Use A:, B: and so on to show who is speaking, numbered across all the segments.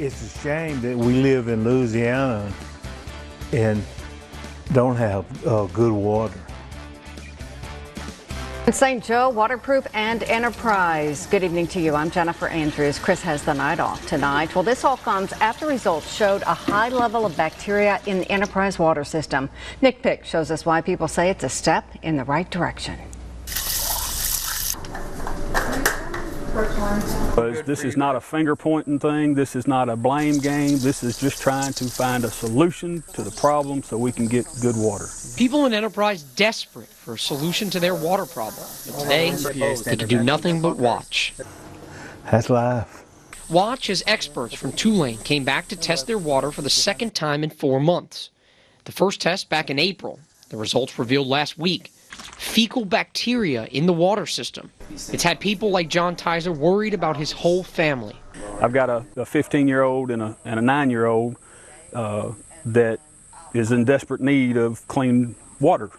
A: It's a shame that we live in Louisiana and don't have good water.
B: In St. Joe, waterproof and Enterprise. Good evening to you. I'm Jennifer Andrews. Chris has the night off tonight. Well, this all comes after results showed a high level of bacteria in the Enterprise water system. Nick Pick shows us why people say it's a step in the right direction.
C: This is not a finger-pointing thing. This is not a blame game. This is just trying to find a solution to the problem so we can get good water.
D: People in Enterprise desperate for a solution to their water problem. But today, they can do nothing but watch.
A: That's life.
D: Watch as experts from Tulane came back to test their water for the second time in 4 months. The first test back in April. The results revealed last week. Fecal bacteria in the water system. It's had people like John Tizer worried about his whole family.
C: I've got a 15-year-old and a 9-year-old that is in desperate need of clean water.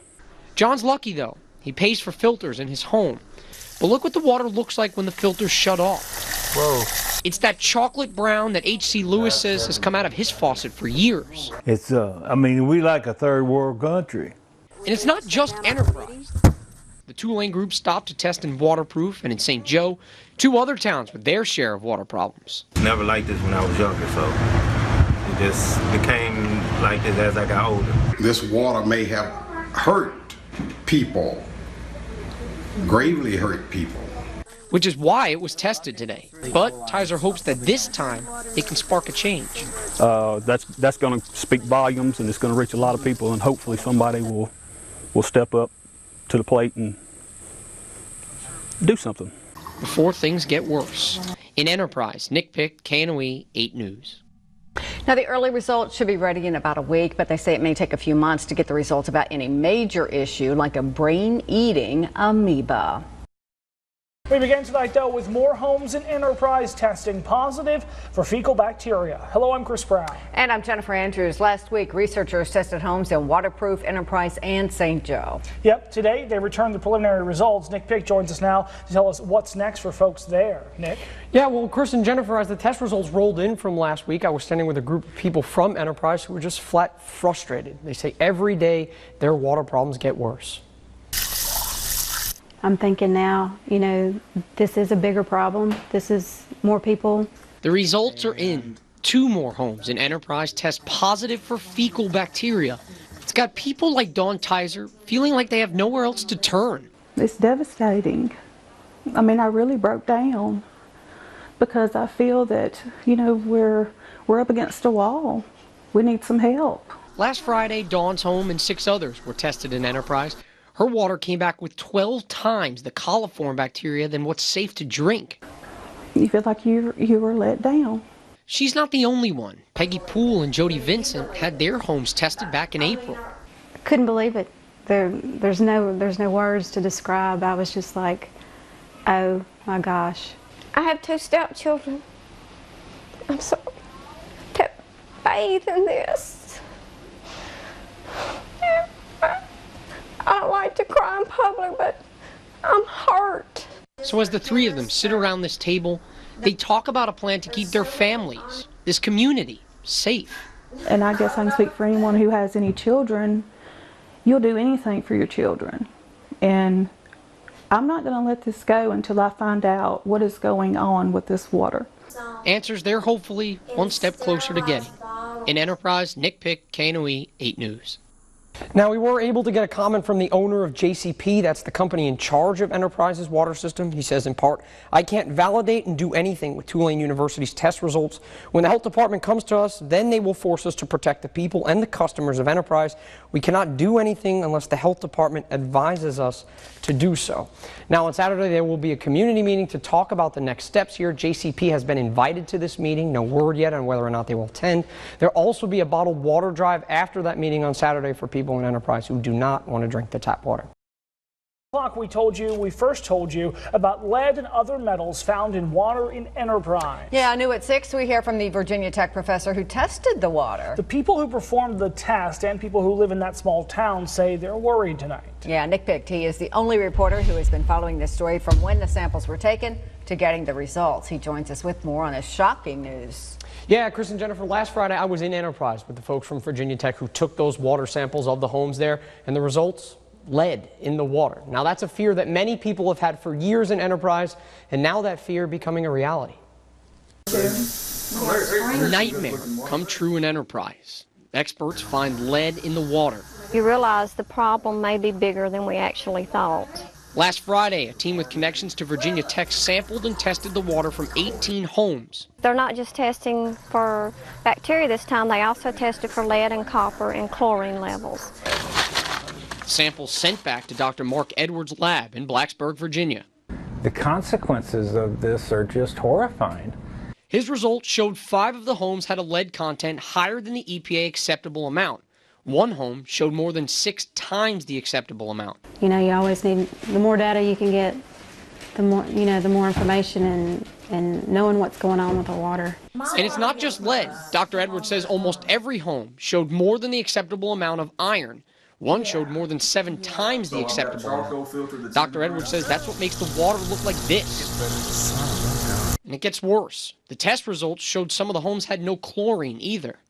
D: John's lucky, though. He pays for filters in his home. But look what the water looks like when the filter's shut off.
A: Whoa.
D: It's that chocolate brown that H.C. Lewis says has come out of his faucet for years.
A: It's, I mean, we like a third world country.
D: And it's not just Enterprise. The Tulane group stopped to test in Waterproof and in St. Joe, 2 other towns with their share of water problems.
E: Never liked this when I was younger, so it just became like this as I got older.
F: This water may have hurt people, gravely hurt people.
D: Which is why it was tested today. But Tizer hopes that this time it can spark a change.
C: That's going to speak volumes, and it's going to reach a lot of people, and hopefully somebody will step up to the plate and do something.
D: Before things get worse. In Enterprise, Nick Pick, KNOE 8 News.
B: Now, the early results should be ready in about a week, but they say it may take a few months to get the results about any major issue like a brain-eating amoeba.
G: We begin tonight, though, with more homes in Enterprise testing positive for fecal bacteria. Hello, I'm Chris Brown.
B: And I'm Jennifer Andrews. Last week, researchers tested homes in Waterproof, Enterprise, and St. Joe.
G: Yep, today they returned the preliminary results. Nick Pick joins us now to tell us what's next for folks there. Nick?
H: Yeah, well, Chris and Jennifer, as the test results rolled in from last week, I was standing with a group of people from Enterprise who were just flat frustrated. They say every day their water problems get worse.
I: I'm thinking now, you know, this is a bigger problem. This is more people.
D: The results are in. 2 more homes in Enterprise test positive for fecal bacteria. It's got people like Dawn Tizer feeling like they have nowhere else to turn.
J: It's devastating. I mean, I really broke down because I feel that, you know, we're up against a wall. We need some help.
D: Last Friday, Dawn's home and 6 others were tested in Enterprise. Her water came back with 12 times the coliform bacteria than what's safe to drink.
J: You feel like you were let down.
D: She's not the only one. Peggy Poole and Jody Vincent had their homes tested back in April.
I: Couldn't believe it. There's no words to describe. I was just like, oh my gosh.
K: I have 2 stepchildren. I'm sorry to bathe in this. I don't like to cry in public, but I'm hurt.
D: So as the 3 of them sit around this table, they talk about a plan to keep their families, this community, safe.
J: And I guess I can speak for anyone who has any children. You'll do anything for your children. And I'm not going to let this go until I find out what is going on with this water.
D: Answers they're hopefully one step closer to getting. In Enterprise, Nick Pick, KNOE 8 News.
H: Now, we were able to get a comment from the owner of JCP. That's the company in charge of Enterprise's water system. He says, in part, I can't validate and do anything with Tulane University's test results. When the health department comes to us, then they will force us to protect the people and the customers of Enterprise. We cannot do anything unless the health department advises us to do so. Now, on Saturday, there will be a community meeting to talk about the next steps here. JCP has been invited to this meeting. No word yet on whether or not they will attend. There'll also be a bottled water drive after that meeting on Saturday for people in Enterprise who do not want to drink the tap water.
G: We first told you about lead and other metals found in water in Enterprise.
B: Yeah, new at 6, we hear from the Virginia Tech professor who tested the water.
G: The people who performed the test and people who live in that small town say they're worried tonight.
B: Yeah, Nick Pick, he is the only reporter who has been following this story from when the samples were taken to getting the results. He joins us with more on this shocking news.
H: Yeah, Chris and Jennifer, last Friday I was in Enterprise with the folks from Virginia Tech who took those water samples of the homes there, and the results, lead in the water. Now that's a fear that many people have had for years in Enterprise, and now that fear becoming a reality.
D: Nightmare come true in Enterprise. Experts find lead in the water.
K: You realize the problem may be bigger than we actually thought.
D: Last Friday, a team with connections to Virginia Tech sampled and tested the water from 18 homes.
K: They're not just testing for bacteria this time, they also tested for lead and copper and chlorine levels.
D: Samples sent back to Dr. Mark Edwards' lab in Blacksburg, Virginia.
L: The consequences of this are just horrifying.
D: His results showed 5 of the homes had a lead content higher than the EPA acceptable amount. One home showed more than 6 times the acceptable amount.
I: You know, you always need, the more data you can get, the more, you know, the more information and knowing what's going on with the water.
D: And it's not just lead. Dr. Edwards says almost every home showed more than the acceptable amount of iron. One showed more than 7 times the acceptable amount. Dr. Edwards says that's what makes the water look like this. And it gets worse. The test results showed some of the homes had no chlorine either.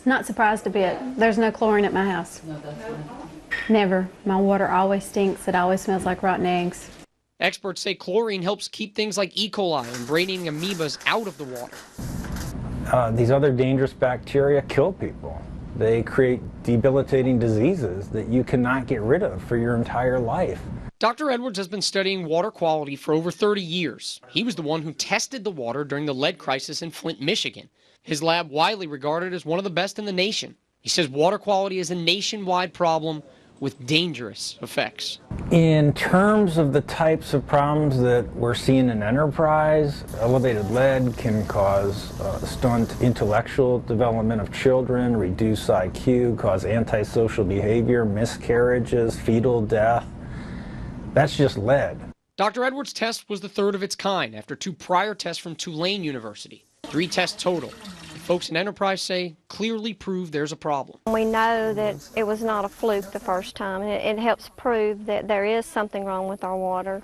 I: Not surprised a bit. There's no chlorine at my house. Never. My water always stinks. It always smells like rotten eggs.
D: Experts say chlorine helps keep things like E. coli and brain-eating amoebas out of the water.
L: These other dangerous bacteria kill people. They create debilitating diseases that you cannot get rid of for your entire life.
D: Dr. Edwards has been studying water quality for over 30 years. He was the one who tested the water during the lead crisis in Flint, Michigan. His lab widely regarded as one of the best in the nation. He says water quality is a nationwide problem with dangerous effects.
L: In terms of the types of problems that we're seeing in Enterprise, elevated lead can cause stunt intellectual development of children, reduce IQ, cause antisocial behavior, miscarriages, fetal death. That's just lead.
D: Dr. Edwards' test was the third of its kind after 2 prior tests from Tulane University. 3 tests total. The folks in Enterprise say clearly prove there's a problem.
K: We know that it was not a fluke the first time, and it helps prove that there is something wrong with our water.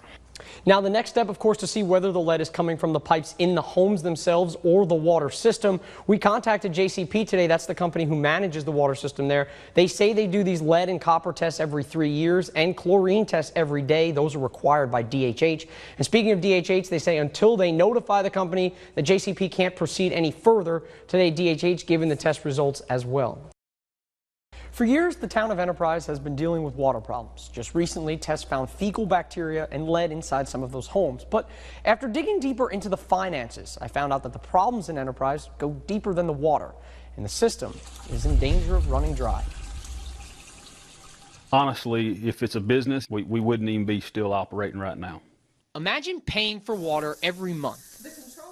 H: Now the next step, of course, to see whether the lead is coming from the pipes in the homes themselves or the water system. We contacted JCP today. That's the company who manages the water system there. They say they do these lead and copper tests every 3 years and chlorine tests every day. Those are required by DHH. And speaking of DHH, they say until they notify the company that JCP can't proceed any further. Today, DHH giving the test results as well. For years, the town of Enterprise has been dealing with water problems. Just recently, tests found fecal bacteria and lead inside some of those homes. But after digging deeper into the finances, I found out that the problems in Enterprise go deeper than the water, and the system is in danger of running dry.
C: Honestly, if it's a business, we wouldn't even be still operating right now.
D: Imagine paying for water every month.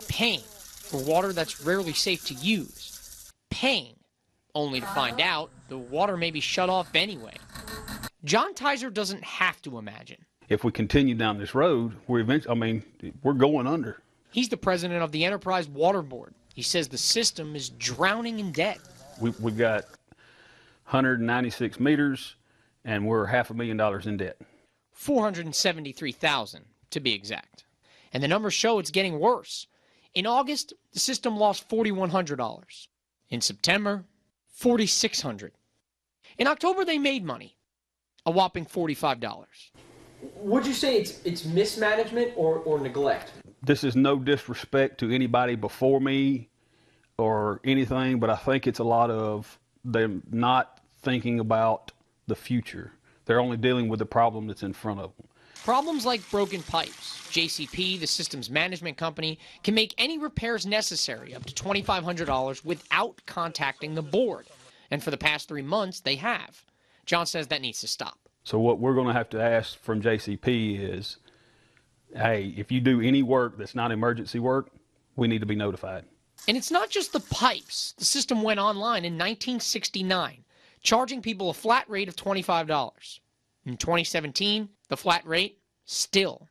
D: Paying for water that's rarely safe to use. Paying only to find out the water may be shut off anyway. John Tizer doesn't have to imagine.
C: If we continue down this road, we're going under.
D: He's the president of the Enterprise Water Board. He says the system is drowning in debt.
C: We've got 196 meters, and we're $500,000 in debt.
D: $473,000 to be exact. And the numbers show it's getting worse. In August, the system lost $4,100. In September, $4,600. In October, they made money, a whopping $45.
H: Would you say it's mismanagement or neglect?
C: This is no disrespect to anybody before me or anything, but I think it's a lot of them not thinking about the future. They're only dealing with the problem that's in front of them.
D: Problems like broken pipes. JCP, the system's management company, can make any repairs necessary up to $2,500 without contacting the board. And for the past 3 months, they have. John says that needs to stop.
C: So what we're going to have to ask from JCP is, hey, if you do any work that's not emergency work, we need to be notified.
D: And it's not just the pipes. The system went online in 1969, charging people a flat rate of $25. In 2017, the flat rate, still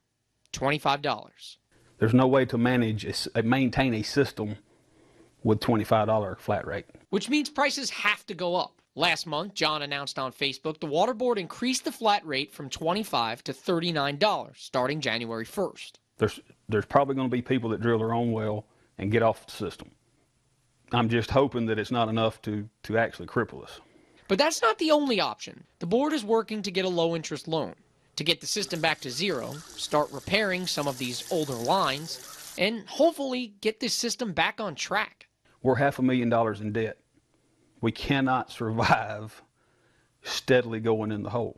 D: $25.
C: There's no way to maintain a system with $25 flat rate.
D: Which means prices have to go up. Last month, John announced on Facebook the Water Board increased the flat rate from $25 to $39, starting January 1st.
C: There's there's probably going to be people that drill their own well and get off the system. I'm just hoping that it's not enough to actually cripple us.
D: But that's not the only option. The board is working to get a low-interest loan to get the system back to zero, start repairing some of these older lines, and hopefully get this system back on track.
C: We're $500,000 in debt. We cannot survive steadily going in the hole.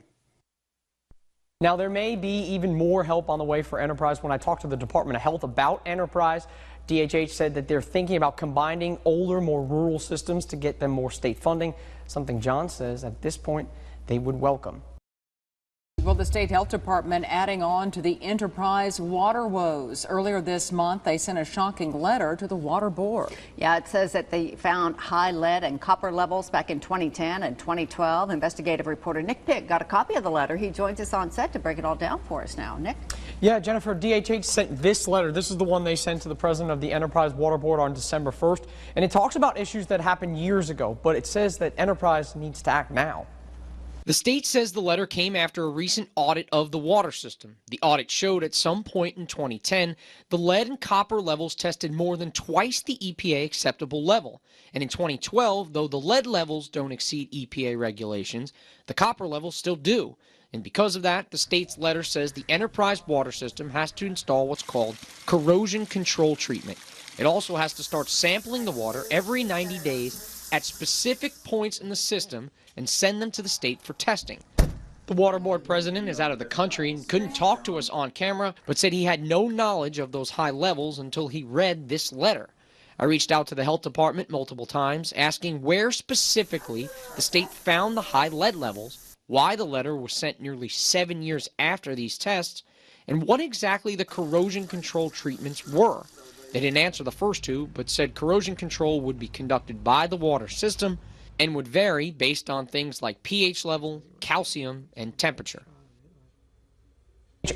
H: Now, there may be even more help on the way for Enterprise. When I talked to the Department of Health about Enterprise, DHH said that they're thinking about combining older, more rural systems to get them more state funding, something John says at this point they would welcome.
M: Well, the state health department adding on to the Enterprise water woes. Earlier this month, they sent a shocking letter to the water board.
B: Yeah, it says that they found high lead and copper levels back in 2010 and 2012. Investigative reporter Nick Pick got a copy of the letter. He joins us on set to break it all down for us now. Nick?
H: Yeah, Jennifer, DHH sent this letter. This is the one they sent to the president of the Enterprise Water Board on December 1st. And it talks about issues that happened years ago, but it says that Enterprise needs to act now.
D: The state says the letter came after a recent audit of the water system. The audit showed at some point in 2010, the lead and copper levels tested more than twice the EPA acceptable level. And in 2012, though the lead levels don't exceed EPA regulations, the copper levels still do. And because of that, the state's letter says the Enterprise water system has to install what's called corrosion control treatment. It also has to start sampling the water every 90 days at specific points in the system and send them to the state for testing. The water board president is out of the country and couldn't talk to us on camera, but said he had no knowledge of those high levels until he read this letter. I reached out to the health department multiple times, asking where specifically the state found the high lead levels, why the letter was sent nearly 7 years after these tests, and what exactly the corrosion control treatments were. They didn't answer the first two, but said corrosion control would be conducted by the water system and would vary based on things like pH level, calcium, and temperature.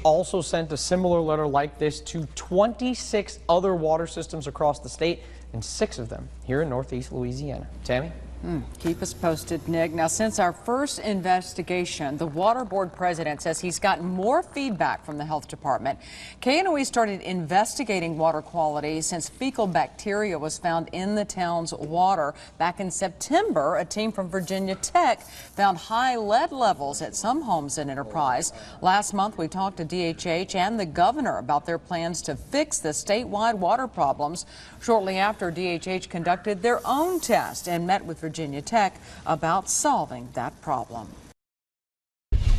H: Also sent a similar letter like this to 26 other water systems across the state, and 6 of them here in Northeast Louisiana. Tammy?
M: Keep us posted, Nick. Now, since our first investigation, the water board president says he's gotten more feedback from the health department. KNOE started investigating water quality since fecal bacteria was found in the town's water. Back in September, a team from Virginia Tech found high lead levels at some homes in Enterprise. Last month, we talked to DHH and the governor about their plans to fix the statewide water problems. Shortly after, DHH conducted their own test and met with Virginia Tech about solving that problem.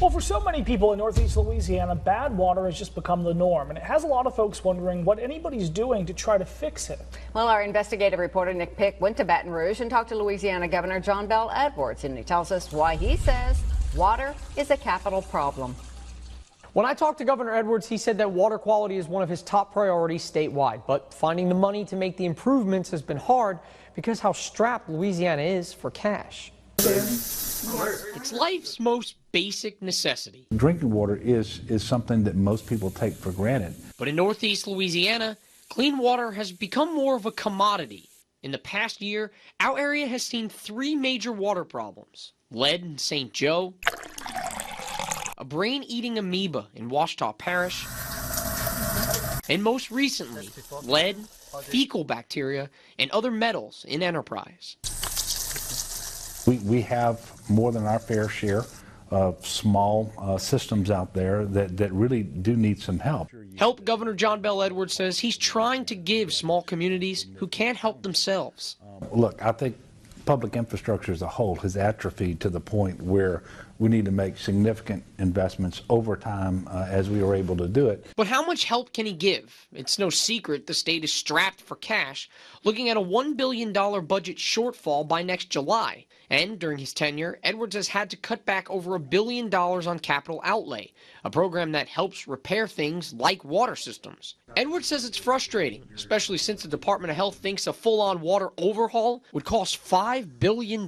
G: Well, for so many people in Northeast Louisiana, bad water has just become the norm, and it has a lot of folks wondering what anybody's doing to try to fix it.
B: Well, our investigative reporter Nick Pick went to Baton Rouge and talked to Louisiana Governor John Bel Edwards, and he tells us why he says water is a capital problem.
H: When I talked to Governor Edwards, he said that water quality is one of his top priorities statewide, but finding the money to make the improvements has been hard because how strapped Louisiana is for cash.
D: It's life's most basic necessity.
N: Drinking water is something that most people take for granted.
D: But in Northeast Louisiana, clean water has become more of a commodity. In the past year, our area has seen 3 major water problems: lead in St. Joe, a brain-eating amoeba in Catahoula Parish, and most recently, lead, fecal bacteria, and other metals in Enterprise.
N: We have more than our fair share of small systems out there that really do need some help.
D: Governor John Bel Edwards says he's trying to give small communities who can't help themselves.
N: Look, I think public infrastructure as a whole has atrophied to the point where we need to make significant investments over time as we are able to do it.
D: But how much help can he give? It's no secret the state is strapped for cash, looking at a $1 billion budget shortfall by next July. And during his tenure, Edwards has had to cut back over $1 billion on capital outlay, a program that helps repair things like water systems. Edwards says it's frustrating, especially since the Department of Health thinks a full-on water overhaul would cost $5 billion.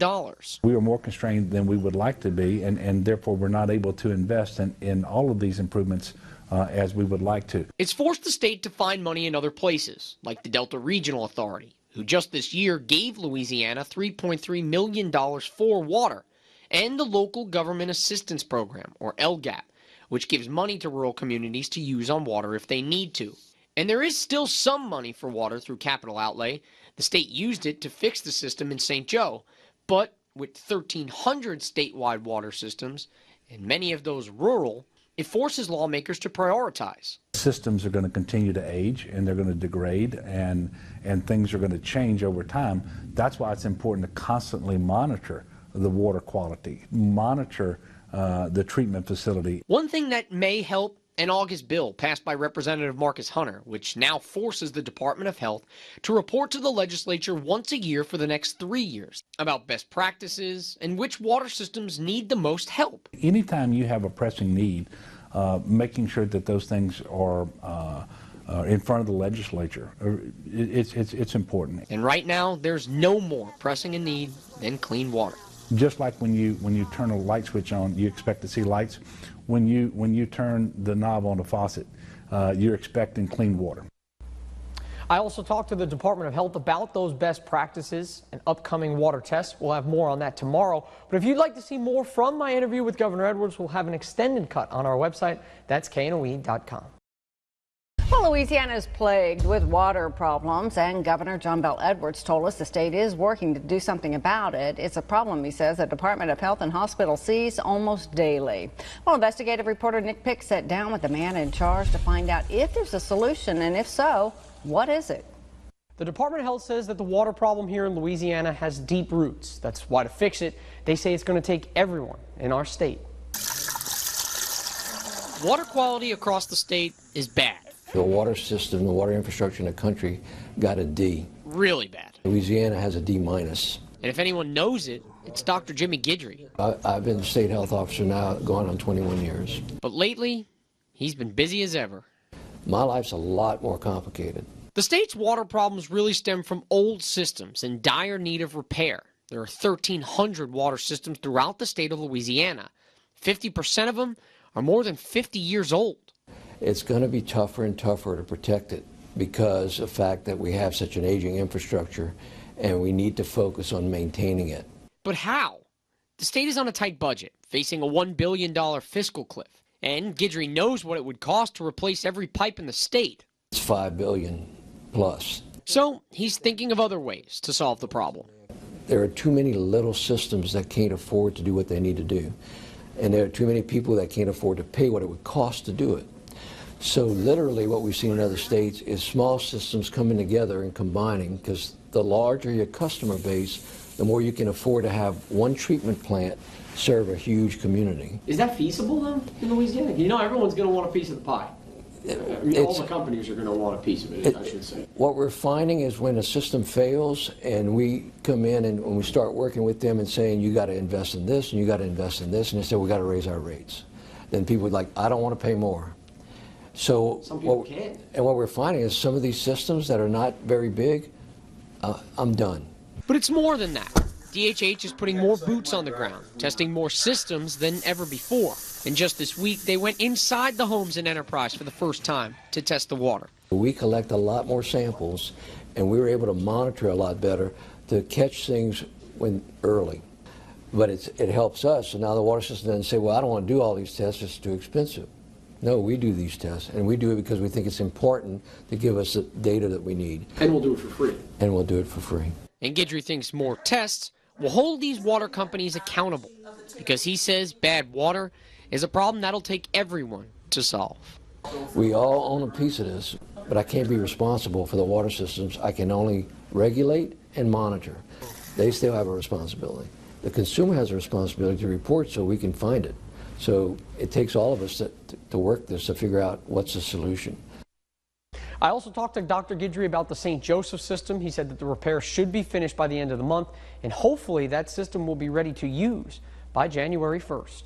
N: We are more constrained than we would like to be, and therefore we're not able to invest in all of these improvements as we would like to.
D: It's forced the state to find money in other places, like the Delta Regional Authority, who just this year gave Louisiana $3.3 million for water, and the Local Government Assistance Program, or LGAP, which gives money to rural communities to use on water if they need to. And there is still some money for water through capital outlay. The state used it to fix the system in St. Joe. But with 1,300 statewide water systems, and many of those rural, it forces lawmakers to prioritize.
N: Systems are going to continue to age and they're going to degrade and things are going to change over time. That's why it's important to constantly monitor the water quality, monitor the treatment facility.
D: One thing that may help, an August bill passed by Representative Marcus Hunter, which now forces the Department of Health to report to the legislature once a year for the next 3 years about best practices and which water systems need the most help.
N: Anytime you have a pressing need, making sure that those things are in front of the legislature, it's important.
D: And right now, there's no more pressing a need than clean water.
N: Just like when you turn a light switch on, you expect to see lights. When you turn the knob on the faucet, you're expecting clean water.
H: I also talked to the Department of Health about those best practices and upcoming water tests. We'll have more on that tomorrow. But if you'd like to see more from my interview with Governor Edwards, we'll have an extended cut on our website. That's KNOE.com.
B: Well, Louisiana is plagued with water problems, and Governor John Bel Edwards told us the state is working to do something about it. It's a problem, he says, the Department of Health and Hospital sees almost daily. Well, investigative reporter Nick Pick sat down with the man in charge to find out if there's a solution, and if so, what is it?
H: The Department of Health says that the water problem here in Louisiana has deep roots. That's why to fix it, they say it's going to take everyone in our state.
D: Water quality across the state is bad.
O: The water system, the water infrastructure in the country got a D.
D: Really bad.
O: Louisiana has a D minus.
D: And if anyone knows it, it's Dr. Jimmy Guidry.
O: I've been the state health officer now going on 21 years.
D: But lately, he's been busy as ever.
O: My life's a lot more complicated.
D: The state's water problems really stem from old systems in dire need of repair. There are 1,300 water systems throughout the state of Louisiana. 50% of them are more than 50 years old.
O: It's going to be tougher and tougher to protect it because of the fact that we have such an aging infrastructure and we need to focus on maintaining it.
D: But how? The state is on a tight budget, facing a $1 billion fiscal cliff. And Guidry knows what it would cost to replace every pipe in the state.
O: It's $5 billion plus.
D: So he's thinking of other ways to solve the problem.
O: There are too many little systems that can't afford to do what they need to do. And there are too many people that can't afford to pay what it would cost to do it. So literally what we've seen in other states is small systems coming together and combining, because the larger your customer base, the more you can afford to have one treatment plant serve a huge community.
H: Is that feasible, though, in Louisiana? You know, everyone's going to want a piece of the pie. All the companies are going to want a piece of it, I should say.
O: What we're finding is when a system fails and we come in and when we start working with them and saying, you got to invest in this and you got to invest in this, and they say, we got to raise our rates. Then people are like, I don't want to pay more. So
H: some people can't.
O: And what we're finding is some of these systems that are not very big, I'm done.
D: But it's more than that. DHH is putting more boots on the ground, testing more systems than ever before. And just this week, they went inside the homes in Enterprise for the first time to test the water.
O: We collect a lot more samples, and we were able to monitor a lot better to catch things early. But it helps us, and now the water system doesn't say, well, I don't want to do all these tests, it's too expensive. No, we do these tests, and we do it because we think it's important to give us the data that we need.
H: And we'll do it for free.
O: And we'll do it for free.
D: And Guidry thinks more tests will hold these water companies accountable, because he says bad water is a problem that'll take everyone to solve.
O: We all own a piece of this, but I can't be responsible for the water systems. I can only regulate and monitor. They still have a responsibility. The consumer has a responsibility to report so we can find it. So it takes all of us to work this to figure out what's the solution.
H: I also talked to Dr. Guidry about the St. Joseph system. He said that the repair should be finished by the end of the month, and hopefully that system will be ready to use by January 1st.